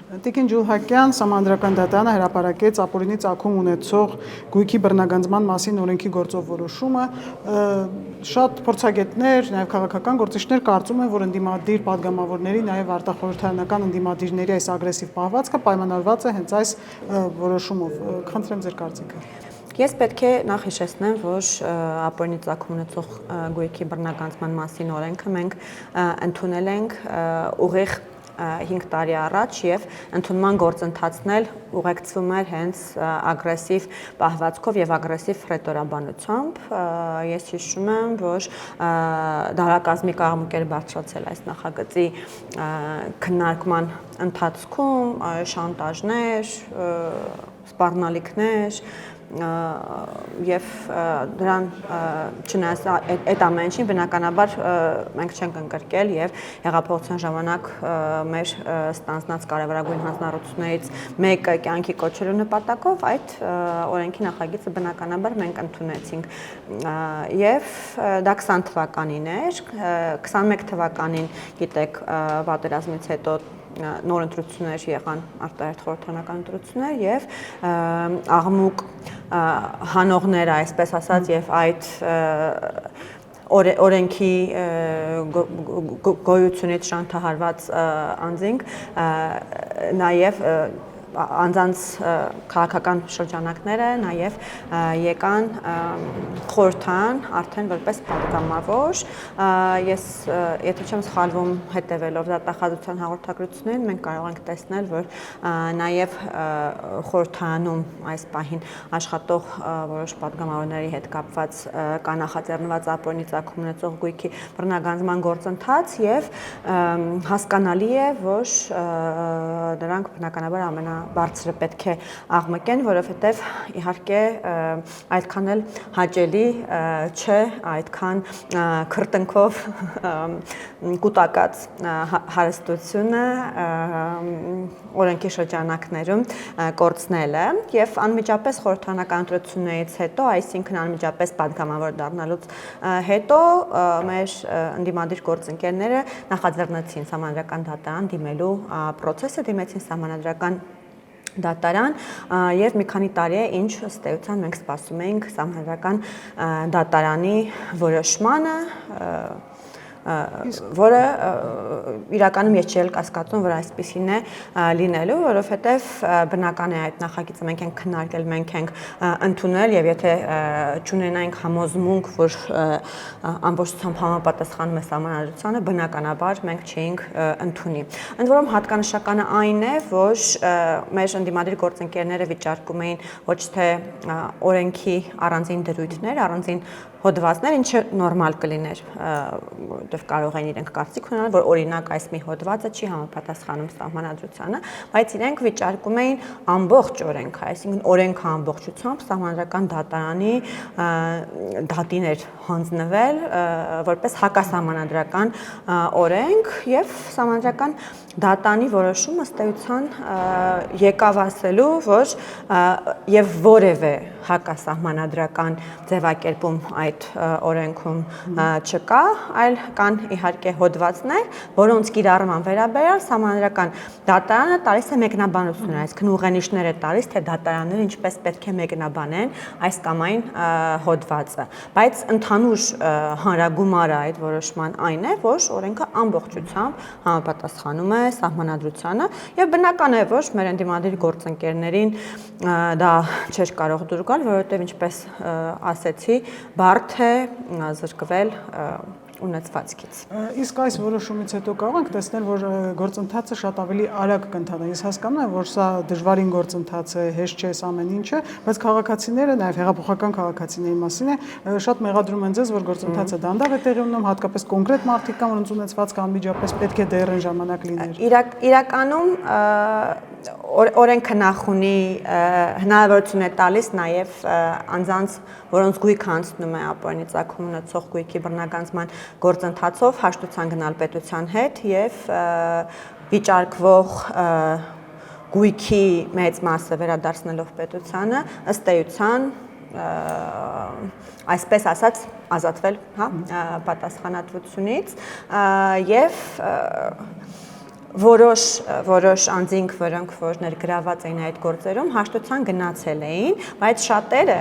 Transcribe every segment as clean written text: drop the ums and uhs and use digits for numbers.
Տիկին Ջուլհակյան Սահմանադրական դատարանը հրապարակեց ապօրինի ծագում ունեցող գույքի բռնագանձման մասին օրենքի գործով որոշումը։ Շատ փորձագետներ, նաև քաղաքական գործիչներ կարծում են, որ ընդդիմադիր падգամավորների, նաև արտախորհրդարանական ընդդիմադիրների այս ագրեսիվ պահվածքը պայմանավորված է հենց այս որոշումով։ Խնդրեմ ձեր կարծիքը։ Ես պետք է նախ հիշեցնեմ, որ ապօրինի ծագում ունեցող գույքի բռնագանձման մասին օրենքը մենք ընդունել ենք ուղիղ 5 տարի առաջ եւ ընդունման գործընթացն էլ ուղեկցվում էր հենց ագրեսիվ պահվածքով եւ ագրեսիվ ռետորաբանությամբ։ Ես հիշում եմ, որ դարակազմի կաղամուկ էր բարձրացել այս նախագծի քննարկման ընթացքում, շանտաժներ, սպառնալիքներ եւ դրան չնայած այդ ամեն ինչին բնականաբար մենք չենք ընկրկել եւ հեղափոխության ժամանակ մեր ստանձնած կարևորագույն հանձնառություններից մեկը կյանքի կոչելու նպատակով այդ օրենքի նախագիծը բնականաբար մենք ընդունեցինք եւ դա 20 թվականին էր 21 թվականին գիտեք պատերազմից հետո նոր ընտրություններ եղան արտահերթ խորհրդարանական ընտրություններ եւ աղմուկ հանողները, այսպես ասած, եւ այդ օրենքի գոյությունից շանթահարված անձինք նաեւ անձանց քաղաքական շրջանակները նաև եկան խորհրդան արդեն որպես պատգամավոր ես եթե չեմ սխալվում հետևելով դատախազության հաղորդագրություններին մենք կարող ենք տեսնել որ նաև խորհրդանում այս պահին աշխատող որոշ պատգամավորների հետ կապված կա նախաձեռնված ապօրինի ծագում ունեցող գույքի բռնագանձման գործընթաց եւ հասկանալի է որ դրանք բնականաբար բարձրը պետք է աղմկեն, որովհետև իհարկե այդքան էլ հաճելի չէ, այդքան քրտնքով կուտակած հարստությունը օրենքի շրջանակներում կորցնելը եւ անմիջապես խորհրդարանական ընտրություններից հետո, այսինքն անմիջապես պատգամավոր դառնալուց հետո մեր ընդդիմադիր գործընկերները նախաձեռնեցին Սահմանադրական դատարան դիմելու process-ը, դիմեցին Սահմանադրական դատարան եւ մի քանի տարի է ինչ ըստ էության մենք սպասում էինք Սահմանադրական դատարանի որոշմանը որը իրականում ես չէի կասկածում, որ այսպեսին է լինելու, որովհետև բնական է այդ նախագիծը մենք ենք քննարկել, մենք ենք ընդունել եւ եթե չունենայինք համոզմունք, որ ամբողջությամբ համապատասխանում է Սահմանադրությանը, բնականաբար մենք չէինք ընդունի։ Ընդ որում հատկանշականը այն է, որ մեր ընդդիմադիր գործընկերները վիճարկում էին ոչ թե օրենքի առանձին դրույթներ, առանձին հոդվածներ, ինչը նորմալ կլիներ, որովհետև կարող են իրենք կարծիք ունենալ, որ օրինակ այս մի հոդվածը չի համապատասխանում Սահմանադրությանը, բայց իրենք վիճարկում էին ամբողջ օրենքը, այսինքն օրենքը ամբողջությամբ Սահմանադրական դատարանի դատին էր հանձնվել որպես հակասահմանադրական օրենք եւ Սահմանադրական դատանի որոշումը ըստ էության եկավ ասելու, որ եւ որևէ հակասահմանադրական ձևակերպում այդ օրենքում չկա, այլ կան իհարկե հոդվածներ, որոնց կիրառման վերաբերյալ Սահմանադրական դատարանը տալիս է մեկնաբանություն, այսինքն ուղենիշներ է տալիս, թե դատարանները ինչպես պետք է մեկնաբանեն այս կամ այն հոդվածը, բայց ընդհանուր հանրագումարը այդ որոշման այն է, որ օրենքը ամբողջությամբ համապատասխանում է Սահմանադրությանը եւ բնական է, որ մեր ընդդիմադիր գործընկերներին դա չէր կարող դուր գալ, որովհետեւ ինչպես ասեցի, բարդ է զրկվել ունեցվածքից։ Իսկ այս որոշումից հետո կարող ենք տեսնել, որ գործընթացը շատ ավելի արագ կընթանա։ Ես հասկանում եմ, որ սա դժվարին գործընթաց է, հեշտ չէ ամեն ինչը, բայց քաղաքացիները, նաև հեղափոխական քաղաքացիների մասին է, շատ մեղադրում են ձեզ, որ գործընթացը դանդաղ է տեղի ունենում, հատկապես կոնկրետ մարդիկ կան, որոնց ունեցվածքը անմիջապես պետք է դեռ ժամանակ լիներ։ Իրականում օրենքը նախ ունի հնարավորություն է տալիս նաև անձանց, որոնց գույքը անցնում է ապօրինի ծագում ունեցող գույքի բռնագանձման գործընթացով հաշտության գնալ պետության հետ եւ վիճարկվող գույքի մեծ մասը վերադարձնելով պետությանը ըստ էության այսպես ասած ազատվել, հա, պատասխանատվությունից եւ որոշ անձինք, որոնք որ ներգրաված էին այդ գործերում, հաշտության գնացել էին, բայց շատերը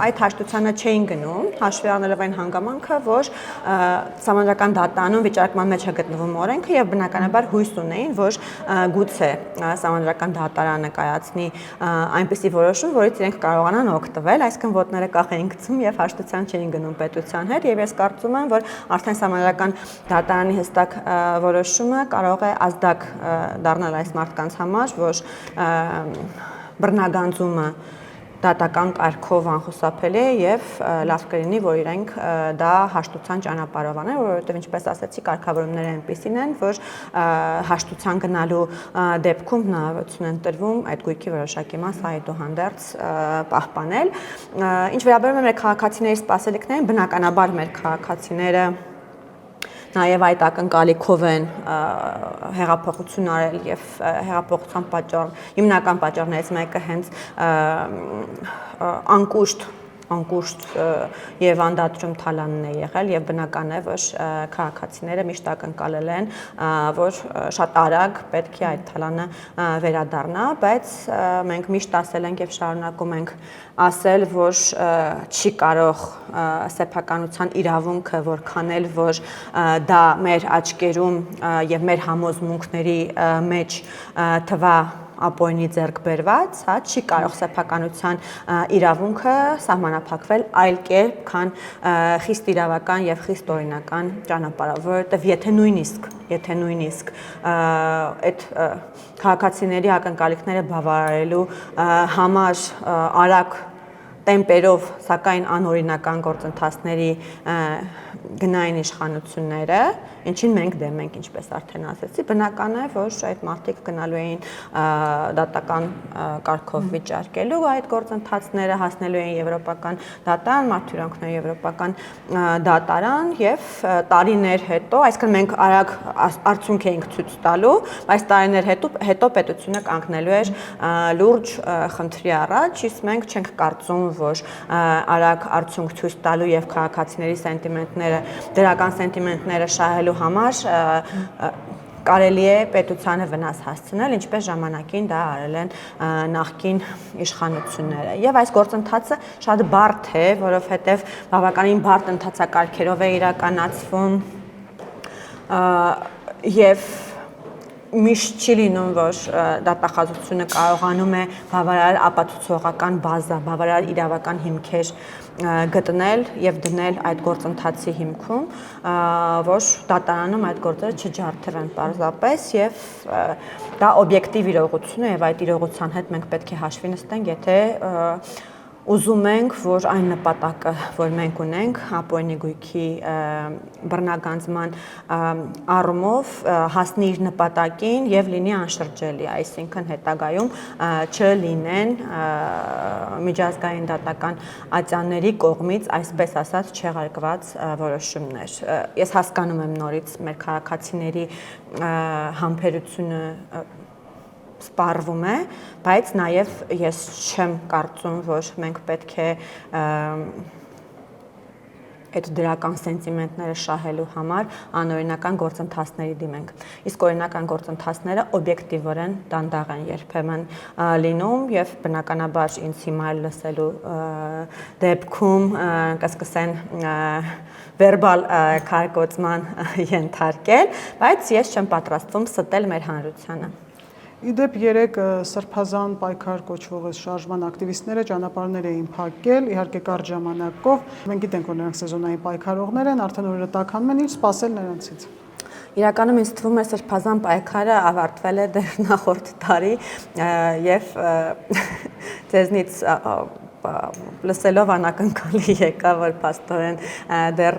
այդ հաշտությանը չէին գնում, հաշվի առնելով այն հանգամանքը, որ Սահմանադրական դատարանում վիճարկման մեջ է գտնվում օրենքը եւ բնականաբար հույս ունեին, որ գուցե Սահմանադրական դատարանը կայացնի այնպիսի որոշում, որից իրենք կարողանան օգտվել, այսինքն ոտները կախ էին գցում եւ հաշտության չէին գնում պետության հետ եւ ես կարծում եմ, որ արդեն Սահմանադրական դատարանի հստակ որոշումը կարող է ազդակ դառնալ այս մարդկանց համար, որ բռնագանձումը դատական կարգով անխուսափելի է եւ լավ կլինի, որ իրենք դա հաշտության ճանապարհով անեն, որովհետեւ ինչպես ասացի, կարգավորումները այնպիսին են, որ հաշտության գնալու դեպքում հնարավորություն են տրվում այդ գույքի որոշակի մասը այդուհանդերձ պահպանել։ Ինչ վերաբերում է մեր քաղաքացիների սպասելիքներին, բնականաբար մեր քաղաքացիները նաև այդ ակնկալիքով են հեղափոխություն արել եւ հեղափոխության հիմնական պատճառներից մեկը հենց անկուշտ եւ անդադրում թալանն է եղել եւ բնական է, որ քաղաքացիները միշտ ակնկալել են, որ շատ արագ պետք է այդ թալանը վերադառնա, բայց մենք միշտ ասել ենք եւ շարունակում ենք ասել, որ չի կարող սեփականության իրավունքը որքան էլ որ դա մեր աչքերում եւ մեր համոզմունքների մեջ թվա ապօրինի ձեռք բերված, հա, չի կարող սեփականության իրավունքը սահմանափակվել այլ կերպ, քան խիստ իրավական եւ խիստ օրինական ճանապարհով, որովհետեւ եթե նույնիսկ այդ քաղաքացիների ակնկալիքները բավարարելու համար արագ տեմպերով, սակայն անօրինական գործընթացների գնային իշխանությունները, ինչին մենք դեմ ենք, ինչպես արդեն ասացի, բնական է, որ այդ մարդիկ գնալու էին դատական կարգով վիճարկելու այդ գործընթացները, հասնելու էին եվրոպական դատարան, մարդուրանքների եվրոպական դատարան եւ տարիներ հետո, այսինքն մենք արագ արդյունք էինք ցույց տալու, բայց տարիներ հետո պետությունը կանգնելու էր լուրջ խնդրի առաջ, իսկ մենք չենք կարծում, որ արագ արդյունք ցույց տալու եւ քաղաքացիների սենտիմենտները, դրական սենտիմենտները շահելու համար կարելի է պետությանը վնաս հասցնել, ինչպես ժամանակին դա արել են նախկին իշխանությունները։ Եվ այս գործընթացը շատ բարդ է, որովհետեւ բավականին բարդ ընթացակարգերով է իրականացվում եւ միշտ չի լինում, որ դատախազությունը կարողանում է բավարար ապացուցողական բազա, բավարար իրավական հիմքեր գտնել եւ դնել այդ գործընթացի հիմքում, որ դատարանում այդ գործերը չջարդվեն պարզապես եւ դա օբյեկտիվ իրողություն է եւ այդ իրողության հետ մենք պետք է հաշվի նստենք, եթե ուզում ենք, որ այն նպատակը, որ մենք ունենք, ապօրինի գույքի բռնագանձման առումով հասնի իր նպատակին եւ լինի անշրջելի, այսինքն հետագայում չլինեն միջազգային դատական ատյանների կողմից, այսպես ասած, չեղարկված որոշումներ։ Ես հասկանում եմ նորից մեր քաղաքացիների համբերությունը սպառվում է, բայց նաև ես չեմ կարծում, որ մենք պետք է այդ դրական սենտիմենտները շահելու համար անօրինական գործընթացների դիմենք։ Իսկ օրինական գործընթացները օբյեկտիվորեն դանդաղ են երբեմն լինում եւ բնականաբար ինձ հիմա լսելու դեպքում կսկսեն վերբալ քարկոծման ենթարկել, բայց ես չեմ պատրաստվում ստել մեր հանրությանը։ Իդեպ երեք սրբազան պայքար կոչվող շարժման ակտիվիստները ճանապարհներ էին փակել, իհարկե կարճ ժամանակով։ Մենք գիտենք, որ նրանք սեզոնային պայքարողներ են, արդեն օրերը տաքանում են, ինչ սպասել նրանցից։ Իրականում ինձ թվում է սրբազան պայքարը ավարտվել է դեռ նախորդ տարի եւ ձեզնից լսելով անակնկալի եկա, որ փաստորեն դեռ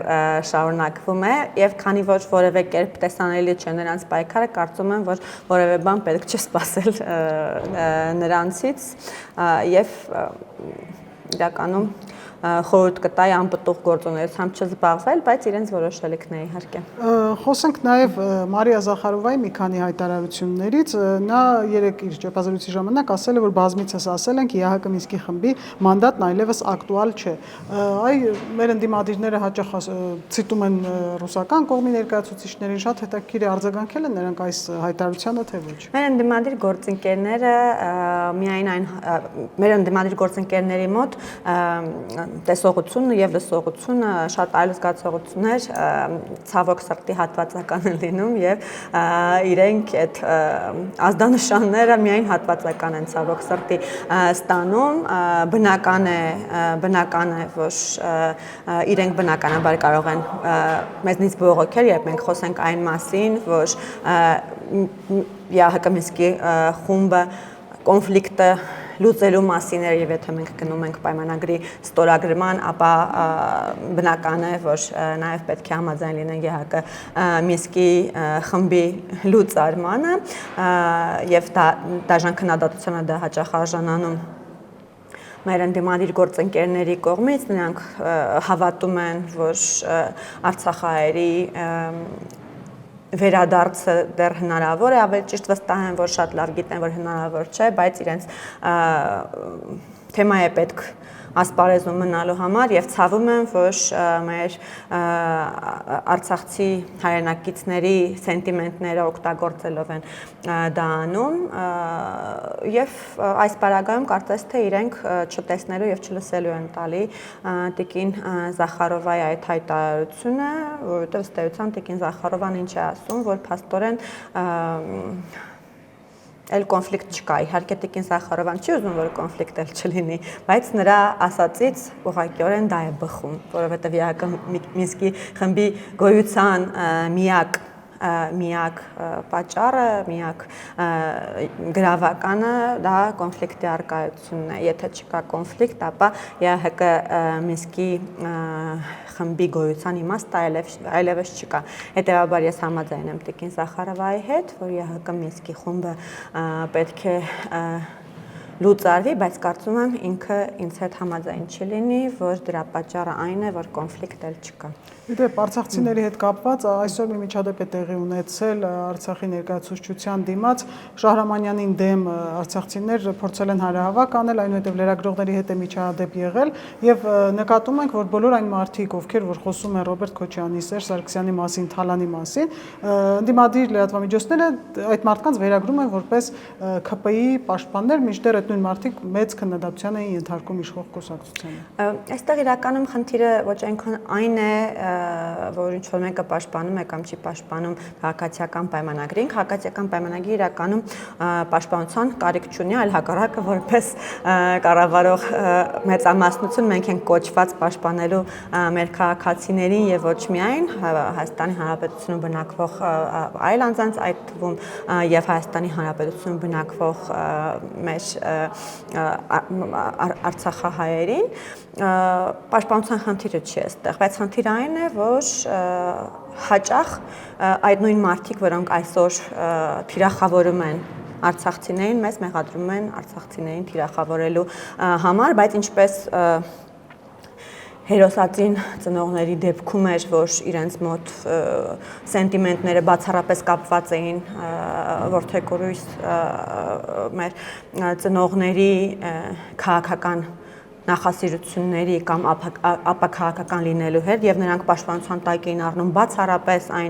շարունակվում է եւ քանի որ որևէ կերպ տեսանելի չէ նրանց պայքարը, կարծում եմ, որ որևէ բան պետք չէ սպասել նրանցից եւ իրականում խորհուրդ կտայի անպտուղ գործունեությամբ չզբաղվել, բայց իրենց որոշելիքներ իհարկե։ Խոսենք նաև Մարիա Զախարովայի մի քանի հայտարարություններից, նա երեք իր ճեպազրույցի ժամանակ ասել է, որ բազմիցս ասել ենք ԵԱՀԿ Մինսկի խմբի մանդատն այլևս ակտուալ չէ։ Այ մեր ընդդիմադիրները հաճախ ցիտում են ռուսական կողմի ներկայացուցիչներին, շատ հետաքրքիր է արձագանքել են նրանք այս հայտարարությանը, թե ոչ։ Մեր ընդդիմադիր գործընկերները միայն մեր ընդդիմադիր գործընկերների մոտ տեսողությունը եւ լսողությունը շատ այլ զգացողություններ ցավոք սրտի հատվածական են լինում եւ իրենք այդ ազդանշանները միայն հատվածական են ցավոք սրտի ստանում, բնական է, որ իրենք բնականաբար կարող են մեզնից բողոքել, երբ մենք խոսենք այն մասին, որ ԵԱՀԿ Մինսկի խումբը կոնֆլիկտը լուծելու մասին էր եւ եթե մենք գնում ենք պայմանագրի ստորագրման, ապա բնական է, որ նաեւ պետք է համաձայն լինենք ԵԱՀԿ Մինսկի խմբի լուծարմանը եւ դաժան քննադատությանը դա հաճախ արժանանում մեր ընդդիմադիր գործընկերների կողմից, նրանք հավատում են, որ Արցախահայերի վերադարձը դեռ հնարավոր է, ավելի ճիշտ վստահ են, որ շատ լավ գիտեն, որ հնարավոր չէ, բայց իրենց թեմա է պետք ասպարեզում մնալու համար եւ ցավում եմ, որ մեր արցախցի հայրենակիցների սենտիմենտները օգտագործելով են դա անում եւ այս պարագայում կարծես թե իրենք չտեսնելու եւ չլսելու են տալի Տիկին Զախարովայի այդ հայտարարությունը, որովհետեւ ըստ էության Տիկին Զախարովան ինչ է ասում, որ փաստորեն էլ կոնֆլիկտ չկա, իհարկե Տիկին Զախարովան չի ուզում, որ կոնֆլիկտ էլ չլինի, բայց նրա ասածից ուղղակիորեն դա է բխում, որովհետև ԵԱՀԿ Մինսկի խմբի գոյության միակ պատճառը, միակ գրավականը դա կոնֆլիկտի առկայությունն է, եթե չկա կոնֆլիկտ, ապա ԵԱՀԿ Մինսկի խմբի գոյության իմաստը այլևս չկա։ Հետևաբար ես համաձայն եմ Տիկին Զախարովայի հետ, որ ԵԱՀԿ Մինսկի խումբը պետք է լուծարվի, բայց կարծում եմ ինքը ինձ հետ համաձայն չլինի, որ դրա պատճառը այն է, որ կոնֆլիկտ էլ չկա։ Իդեպ արցախցիների հետ կապված այսօր մի միջադեպ է տեղի ունեցել Արցախի ներկայացուցչության դիմաց Շահրամանյանին դեմ արցախցիներ փորձել են հանրահավաք անել, այնուհետև լրագրողների հետ է միջադեպ եղել եւ նկատում ենք, որ բոլոր այն մարդիկ, ովքեր որ խոսում են Ռոբերտ Քոչյանի, Սերժ Սարգսյանի մասին, Թալանի մասին, ընդդիմադիր լրատվամիջոցները այդ մարդկանց վերագրում են որպես ՔՊԻ պաշտպաններ, մինչդեռ այդ նույն մարդիկ մեծ քննադատության էին ենթարկում իշխող կուսակցությանը։ Այստեղ իրականում խնդիրը ոչ այնքան այն է, որ ինչ որ մեկը պաշտպանում է կամ չի պաշտպանում քաղաքացիական պայմանագրին, քաղաքացիական պայմանագրի իրականում պաշտպանության կարիք չունի, այլ հակառակը որպես կառավարող մեծամասնություն մենք ենք կոչված պաշտպանելու մեր քաղաքացիներին եւ ոչ միայն Հայաստանի Հանրապետությունում բնակվող այլ անձանց, այդ թվում եւ Հայաստանի Հանրապետությունում բնակվող մեր արցախահայերին, պաշտպանության խնդիրը չի այստեղ, բայց խնդիրը այն է, որ հաճախ այդ նույն մարդիկ, որոնք այսօր թիրախավորում են արցախցիներին, մեզ մեղադրում են արցախցիներին թիրախավորելու համար, բայց ինչպես հերոսածին ծնողների դեպքում էր, որ իրենց մոտ սենտիմենտները բացառապես կապված էին որդեգորույս մեր ծնողների քաղաքական նախասիրությունների կամ ապաքաղաքական լինելու հետ եւ նրանք պաշտպանության տակ էին առնում բացառապես այն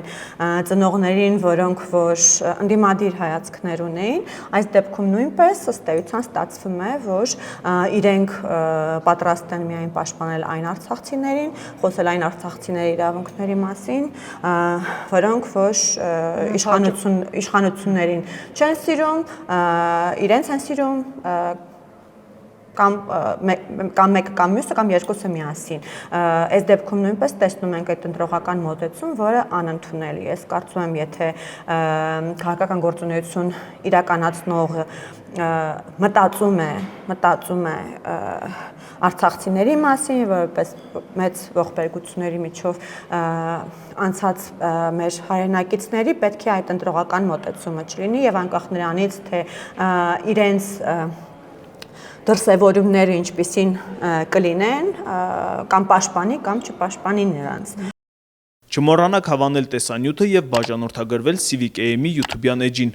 ծնողներին, որոնք որ ընդդիմադիր հայացքներ ունեին, այս դեպքում նույնպես ըստ էության ստացվում է, որ իրենք պատրաստ են միայն պաշտպանել այն արցախցիներին, խոսել այն արցախցիների իրավունքների մասին, որոնք որ իշխանություններին չեն սիրում, իրենց են սիրում կամ մեկը կամ մյուսը կամ երկուսը միասին։ Այս դեպքում նույնպես տեսնում ենք այդ ընտրողական մոտեցում, որը անընդունելի է։ Ես կարծում եմ, եթե քաղաքական գործունեություն իրականացնողը մտածում է արցախցիների մասին, որպես մեծ ողբերգությունների միջով անցած մեր հայրենակիցների, պետք է այդ ընտրողական մոտեցումը չլինի եւ անկախ նրանից, թե իրենց դրսևորումները ինչպիսին կլինեն, կամ պաշտպանի, կամ չպաշտպանի նրանց։ Չմոռանաք հավանել տեսանյութը եւ բաժանորդագրվել Civic AM-ի YouTube-յան էջին։